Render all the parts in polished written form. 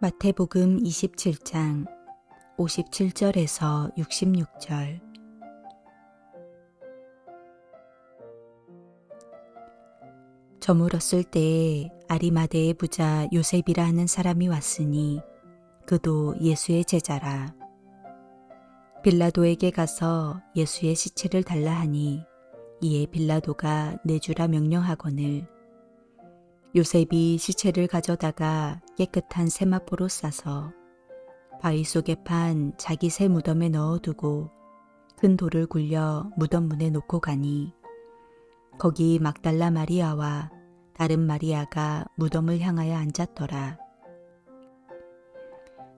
마태복음 27장 57절에서 66절. 저물었을 때에 아리마대의 부자 요셉이라 하는 사람이 왔으니 그도 예수의 제자라. 빌라도에게 가서 예수의 시체를 달라 하니 이에 빌라도가 내주라 명령하거늘 요셉이 시체를 가져다가 깨끗한 세마포로 싸서 바위 속에 판 자기 새 무덤에 넣어두고 큰 돌을 굴려 무덤 문에 놓고 가니 거기 막달라 마리아와 다른 마리아가 무덤을 향하여 앉았더라.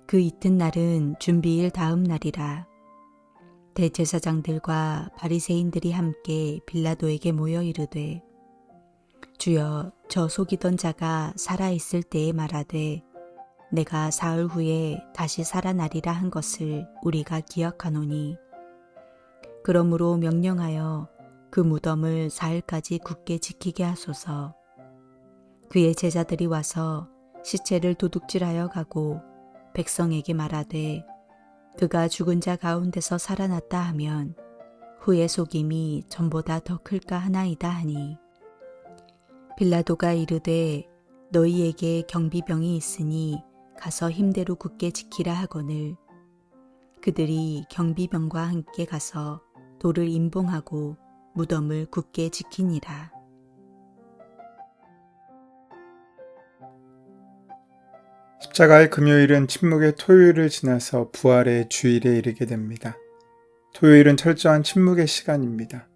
그 이튿날은 준비일 다음 날이라. 대제사장들과 바리새인들이 함께 빌라도에게 모여 이르되 주여, 저 속이던 자가 살아있을 때에 말하되 내가 사흘 후에 다시 살아나리라 한 것을 우리가 기억하노니 그러므로 명령하여 그 무덤을 사흘까지 굳게 지키게 하소서. 그의 제자들이 와서 시체를 도둑질하여 가고 백성에게 말하되 그가 죽은 자 가운데서 살아났다 하면 후의 속임이 전보다 더 클까 하나이다 하니 빌라도가 이르되 너희에게 경비병이 있으니 가서 힘대로 굳게 지키라 하거늘 그들이 경비병과 함께 가서 돌을 임봉하고 무덤을 굳게 지키니라. 십자가의 금요일은 침묵의 토요일을 지나서 부활의 주일에 이르게 됩니다. 토요일은 철저한 침묵의 시간입니다.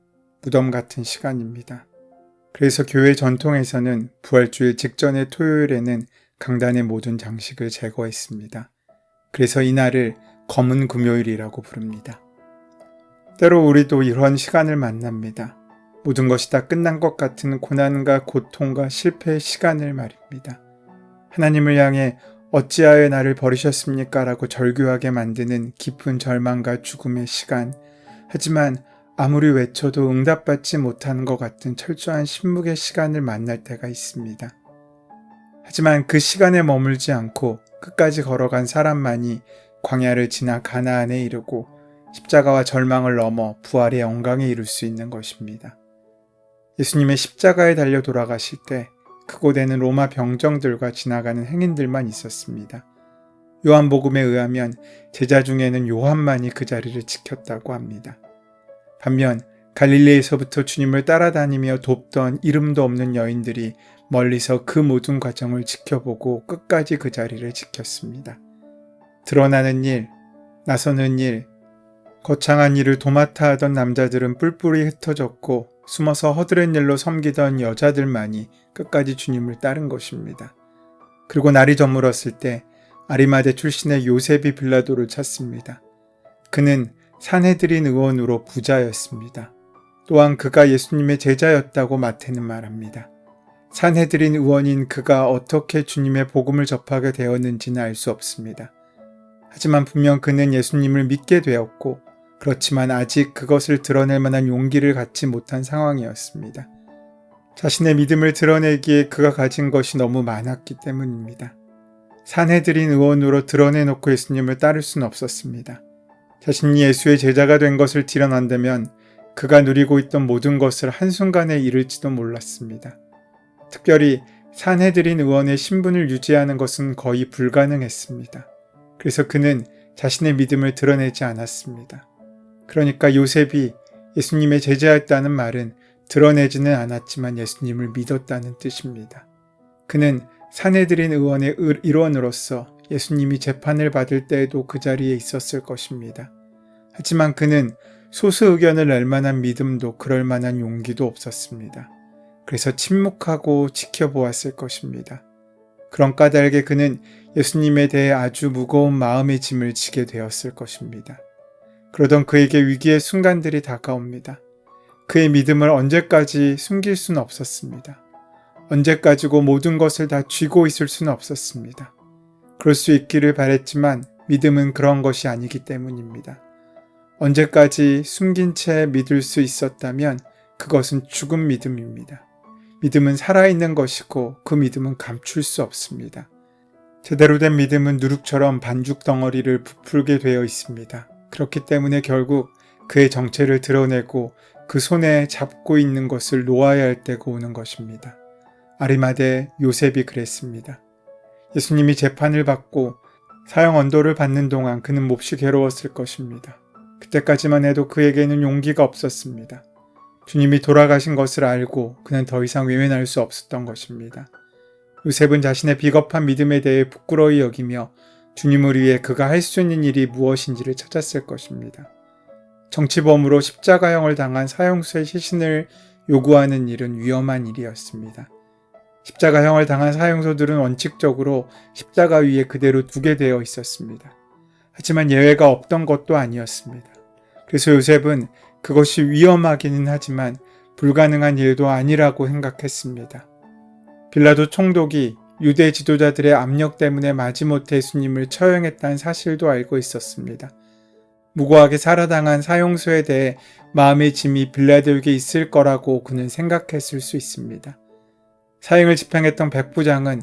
무덤 같은 시간입니다. 그래서 교회 전통에서는 부활주일 직전의 토요일에는 강단의 모든 장식을 제거했습니다. 그래서 이날을 검은 금요일이라고 부릅니다. 때로 우리도 이런 시간을 만납니다. 모든 것이 다 끝난 것 같은 고난과 고통과 실패의 시간을 말입니다. 하나님을 향해 어찌하여 나를 버리셨습니까? 라고 절규하게 만드는 깊은 절망과 죽음의 시간. 하지만 아무리 외쳐도 응답받지 못하는 것 같은 철저한 침묵의 시간을 만날 때가 있습니다. 하지만 그 시간에 머물지 않고 끝까지 걸어간 사람만이 광야를 지나 가나안에 이르고 십자가와 절망을 넘어 부활의 영광에 이룰 수 있는 것입니다. 예수님의 십자가에 달려 돌아가실 때 그곳에는 로마 병정들과 지나가는 행인들만 있었습니다. 요한복음에 의하면 제자 중에는 요한만이 그 자리를 지켰다고 합니다. 반면 갈릴리에서부터 주님을 따라다니며 돕던 이름도 없는 여인들이 멀리서 그 모든 과정을 지켜보고 끝까지 그 자리를 지켰습니다. 드러나는 일, 나서는 일, 거창한 일을 도맡아 하던 남자들은 뿔뿔이 흩어졌고 숨어서 허드렛 일로 섬기던 여자들만이 끝까지 주님을 따른 것입니다. 그리고 날이 저물었을 때 아리마대 출신의 요셉이 빌라도를 찾습니다. 그는 산헤드린 의원으로 부자였습니다. 또한 그가 예수님의 제자였다고 마태는 말합니다. 산헤드린 의원인 그가 어떻게 주님의 복음을 접하게 되었는지는 알 수 없습니다. 하지만 분명 그는 예수님을 믿게 되었고 그렇지만 아직 그것을 드러낼 만한 용기를 갖지 못한 상황이었습니다. 자신의 믿음을 드러내기에 그가 가진 것이 너무 많았기 때문입니다. 산헤드린 의원으로 드러내놓고 예수님을 따를 수는 없었습니다. 자신이 예수의 제자가 된 것을 드러난다면 그가 누리고 있던 모든 것을 한순간에 잃을지도 몰랐습니다. 특별히 산헤드린 의원의 신분을 유지하는 것은 거의 불가능했습니다. 그래서 그는 자신의 믿음을 드러내지 않았습니다. 그러니까 요셉이 예수님의 제자였다는 말은 드러내지는 않았지만 예수님을 믿었다는 뜻입니다. 그는 산헤드린 의원의 일원으로서 예수님이 재판을 받을 때에도 그 자리에 있었을 것입니다. 하지만 그는 소수 의견을 낼 만한 믿음도 그럴 만한 용기도 없었습니다. 그래서 침묵하고 지켜보았을 것입니다. 그런 까닭에 그는 예수님에 대해 아주 무거운 마음의 짐을 지게 되었을 것입니다. 그러던 그에게 위기의 순간들이 다가옵니다. 그의 믿음을 언제까지 숨길 수는 없었습니다. 언제까지고 모든 것을 다 쥐고 있을 수는 없었습니다. 그럴 수 있기를 바랬지만 믿음은 그런 것이 아니기 때문입니다. 언제까지 숨긴 채 믿을 수 있었다면 그것은 죽은 믿음입니다. 믿음은 살아있는 것이고 그 믿음은 감출 수 없습니다. 제대로 된 믿음은 누룩처럼 반죽 덩어리를 부풀게 되어 있습니다. 그렇기 때문에 결국 그의 정체를 드러내고 그 손에 잡고 있는 것을 놓아야 할 때가 오는 것입니다. 아리마대 요셉이 그랬습니다. 예수님이 재판을 받고 사형 언도를 받는 동안 그는 몹시 괴로웠을 것입니다. 그때까지만 해도 그에게는 용기가 없었습니다. 주님이 돌아가신 것을 알고 그는 더 이상 외면할 수 없었던 것입니다. 요셉은 자신의 비겁한 믿음에 대해 부끄러이 여기며 주님을 위해 그가 할 수 있는 일이 무엇인지를 찾았을 것입니다. 정치범으로 십자가형을 당한 사형수의 시신을 요구하는 일은 위험한 일이었습니다. 십자가형을 당한 사형수들은 원칙적으로 십자가 위에 그대로 두게 되어 있었습니다. 하지만 예외가 없던 것도 아니었습니다. 그래서 요셉은 그것이 위험하기는 하지만 불가능한 일도 아니라고 생각했습니다. 빌라도 총독이 유대 지도자들의 압력 때문에 마지못해 예수님을 처형했다는 사실도 알고 있었습니다. 무고하게 살아당한 사형수에 대해 마음의 짐이 빌라도에게 있을 거라고 그는 생각했을 수 있습니다. 사형을 집행했던 백부장은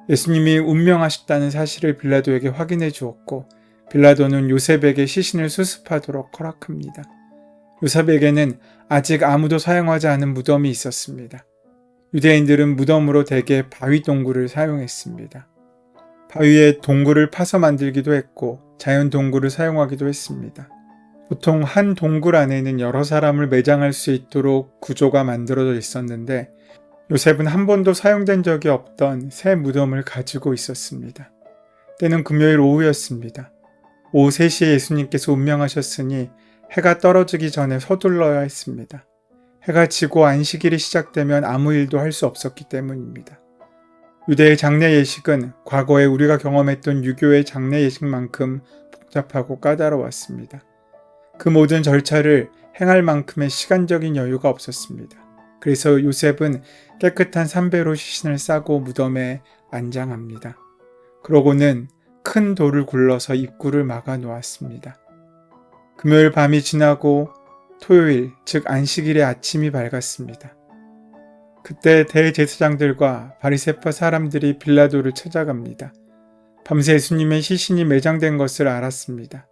예수님이 운명하셨다는 사실을 빌라도에게 확인해 주었고 빌라도는 요셉에게 시신을 수습하도록 허락합니다. 요셉에게는 아직 아무도 사용하지 않은 무덤이 있었습니다. 유대인들은 무덤으로 대개 바위 동굴을 사용했습니다. 바위에 동굴을 파서 만들기도 했고 자연 동굴을 사용하기도 했습니다. 보통 한 동굴 안에는 여러 사람을 매장할 수 있도록 구조가 만들어져 있었는데 요셉은 한 번도 사용된 적이 없던 새 무덤을 가지고 있었습니다. 때는 금요일 오후였습니다. 오후 3시에 예수님께서 운명하셨으니 해가 떨어지기 전에 서둘러야 했습니다. 해가 지고 안식일이 시작되면 아무 일도 할 수 없었기 때문입니다. 유대의 장례 예식은 과거에 우리가 경험했던 유교의 장례 예식만큼 복잡하고 까다로웠습니다. 그 모든 절차를 행할 만큼의 시간적인 여유가 없었습니다. 그래서 요셉은 깨끗한 삼배로 시신을 싸고 무덤에 안장합니다. 그러고는 큰 돌을 굴러서 입구를 막아 놓았습니다. 금요일 밤이 지나고 토요일, 즉 안식일의 아침이 밝았습니다. 그때 대제사장들과 바리새파 사람들이 빌라도를 찾아갑니다. 밤새 예수님의 시신이 매장된 것을 알았습니다.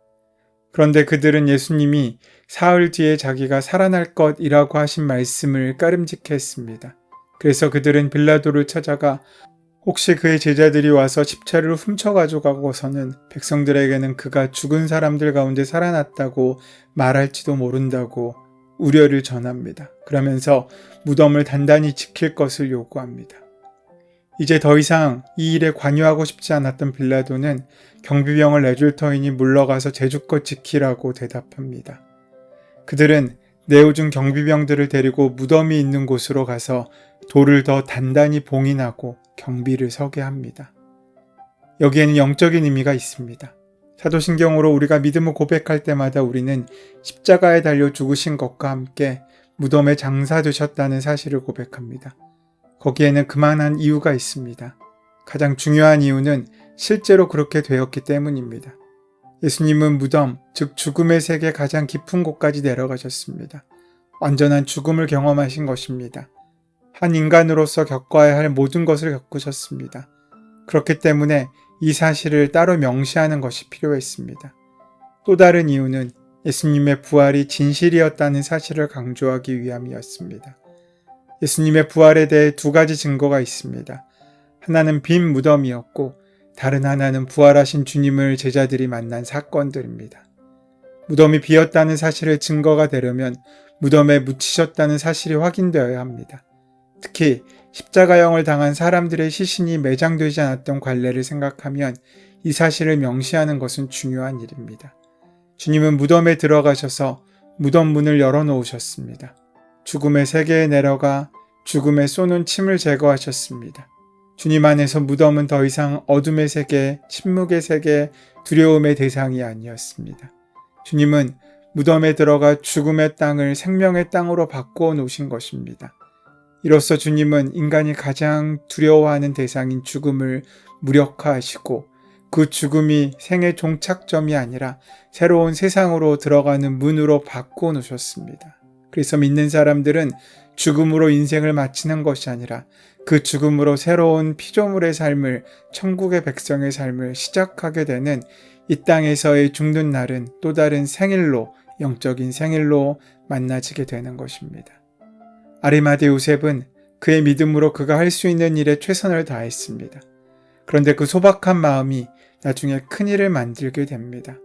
그런데 그들은 예수님이 사흘 뒤에 자기가 살아날 것이라고 하신 말씀을 까름직해 했습니다. 그래서 그들은 빌라도를 찾아가 혹시 그의 제자들이 와서 십자를 훔쳐가지고 가고서는 백성들에게는 그가 죽은 사람들 가운데 살아났다고 말할지도 모른다고 우려를 전합니다. 그러면서 무덤을 단단히 지킬 것을 요구합니다. 이제 더 이상 이 일에 관여하고 싶지 않았던 빌라도는 경비병을 내줄 터이니 물러가서 제주껏 지키라고 대답합니다. 그들은 내오준 경비병들을 데리고 무덤이 있는 곳으로 가서 돌을 더 단단히 봉인하고 경비를 서게 합니다. 여기에는 영적인 의미가 있습니다. 사도신경으로 우리가 믿음을 고백할 때마다 우리는 십자가에 달려 죽으신 것과 함께 무덤에 장사되셨다는 사실을 고백합니다. 거기에는 그만한 이유가 있습니다. 가장 중요한 이유는 실제로 그렇게 되었기 때문입니다. 예수님은 무덤, 즉 죽음의 세계 가장 깊은 곳까지 내려가셨습니다. 완전한 죽음을 경험하신 것입니다. 한 인간으로서 겪어야 할 모든 것을 겪으셨습니다. 그렇기 때문에 이 사실을 따로 명시하는 것이 필요했습니다. 또 다른 이유는 예수님의 부활이 진실이었다는 사실을 강조하기 위함이었습니다. 예수님의 부활에 대해 두 가지 증거가 있습니다. 하나는 빈 무덤이었고 다른 하나는 부활하신 주님을 제자들이 만난 사건들입니다. 무덤이 비었다는 사실을 증거가 되려면 무덤에 묻히셨다는 사실이 확인되어야 합니다. 특히 십자가형을 당한 사람들의 시신이 매장되지 않았던 관례를 생각하면 이 사실을 명시하는 것은 중요한 일입니다. 주님은 무덤에 들어가셔서 무덤 문을 열어놓으셨습니다. 죽음의 세계에 내려가 죽음에 쏘는 침을 제거하셨습니다. 주님 안에서 무덤은 더 이상 어둠의 세계, 침묵의 세계, 두려움의 대상이 아니었습니다. 주님은 무덤에 들어가 죽음의 땅을 생명의 땅으로 바꾸어 놓으신 것입니다. 이로써 주님은 인간이 가장 두려워하는 대상인 죽음을 무력화하시고 그 죽음이 생의 종착점이 아니라 새로운 세상으로 들어가는 문으로 바꾸어 놓으셨습니다. 그래서 믿는 사람들은 죽음으로 인생을 마치는 것이 아니라 그 죽음으로 새로운 피조물의 삶을, 천국의 백성의 삶을 시작하게 되는 이 땅에서의 죽는 날은 또 다른 생일로, 영적인 생일로 만나지게 되는 것입니다. 아리마대 요셉은 그의 믿음으로 그가 할 수 있는 일에 최선을 다했습니다. 그런데 그 소박한 마음이 나중에 큰 일을 만들게 됩니다.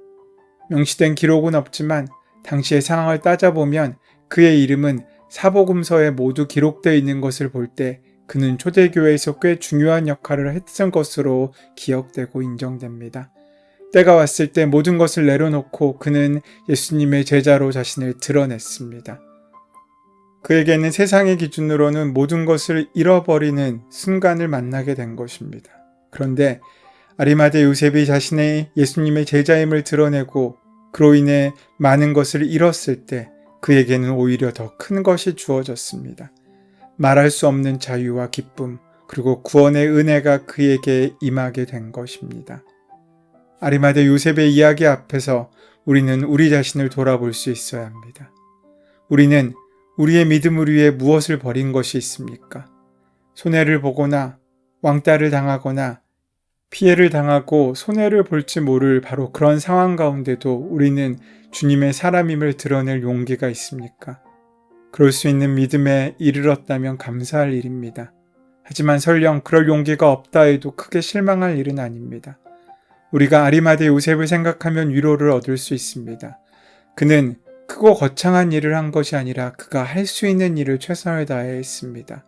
명시된 기록은 없지만 당시의 상황을 따져보면 그의 이름은 사복음서에 모두 기록되어 있는 것을 볼 때 그는 초대교회에서 꽤 중요한 역할을 했던 것으로 기억되고 인정됩니다. 때가 왔을 때 모든 것을 내려놓고 그는 예수님의 제자로 자신을 드러냈습니다. 그에게는 세상의 기준으로는 모든 것을 잃어버리는 순간을 만나게 된 것입니다. 그런데 아리마대 요셉이 자신의 예수님의 제자임을 드러내고 그로 인해 많은 것을 잃었을 때 그에게는 오히려 더 큰 것이 주어졌습니다. 말할 수 없는 자유와 기쁨, 그리고 구원의 은혜가 그에게 임하게 된 것입니다. 아리마대 요셉의 이야기 앞에서 우리는 우리 자신을 돌아볼 수 있어야 합니다. 우리는 우리의 믿음을 위해 무엇을 버린 것이 있습니까? 손해를 보거나 왕따를 당하거나 피해를 당하고 손해를 볼지 모를 바로 그런 상황 가운데도 우리는 주님의 사람임을 드러낼 용기가 있습니까? 그럴 수 있는 믿음에 이르렀다면 감사할 일입니다. 하지만 설령 그럴 용기가 없다 해도 크게 실망할 일은 아닙니다. 우리가 아리마대 요셉을 생각하면 위로를 얻을 수 있습니다. 그는 크고 거창한 일을 한 것이 아니라 그가 할 수 있는 일을 최선을 다해 했습니다.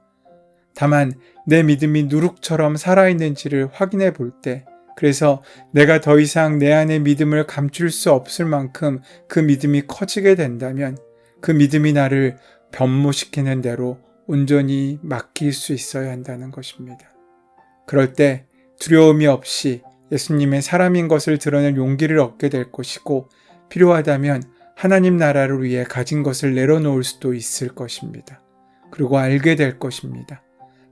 다만 내 믿음이 누룩처럼 살아있는지를 확인해 볼 때, 그래서 내가 더 이상 내 안의 믿음을 감출 수 없을 만큼 그 믿음이 커지게 된다면 그 믿음이 나를 변모시키는 대로 온전히 맡길 수 있어야 한다는 것입니다. 그럴 때 두려움이 없이 예수님의 사람인 것을 드러낼 용기를 얻게 될 것이고, 필요하다면 하나님 나라를 위해 가진 것을 내려놓을 수도 있을 것입니다. 그리고 알게 될 것입니다.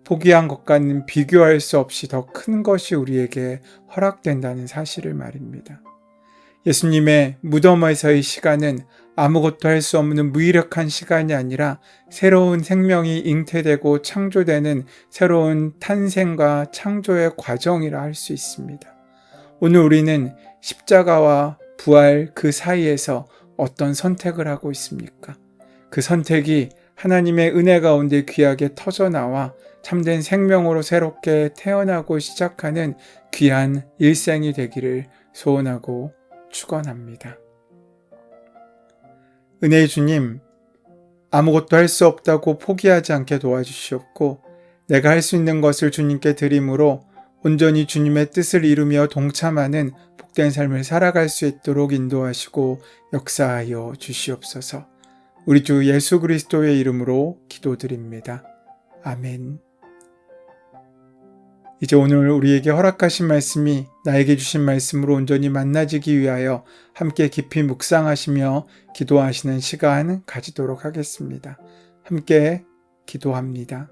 포기한 것과는 비교할 수 없이 더 큰 것이 우리에게 허락된다는 사실을 말입니다. 예수님의 무덤에서의 시간은 아무것도 할 수 없는 무기력한 시간이 아니라 새로운 생명이 잉태되고 창조되는 새로운 탄생과 창조의 과정이라 할 수 있습니다. 오늘 우리는 십자가와 부활 그 사이에서 어떤 선택을 하고 있습니까? 그 선택이 하나님의 은혜 가운데 귀하게 터져나와 참된 생명으로 새롭게 태어나고 시작하는 귀한 일생이 되기를 소원하고 축원합니다. 은혜의 주님, 아무것도 할 수 없다고 포기하지 않게 도와주시옵고 내가 할 수 있는 것을 주님께 드림으로 온전히 주님의 뜻을 이루며 동참하는 복된 삶을 살아갈 수 있도록 인도하시고 역사하여 주시옵소서. 우리 주 예수 그리스도의 이름으로 기도드립니다. 아멘. 이제 오늘 우리에게 허락하신 말씀이 나에게 주신 말씀으로 온전히 만나지기 위하여 함께 깊이 묵상하시며 기도하시는 시간 가지도록 하겠습니다. 함께 기도합니다.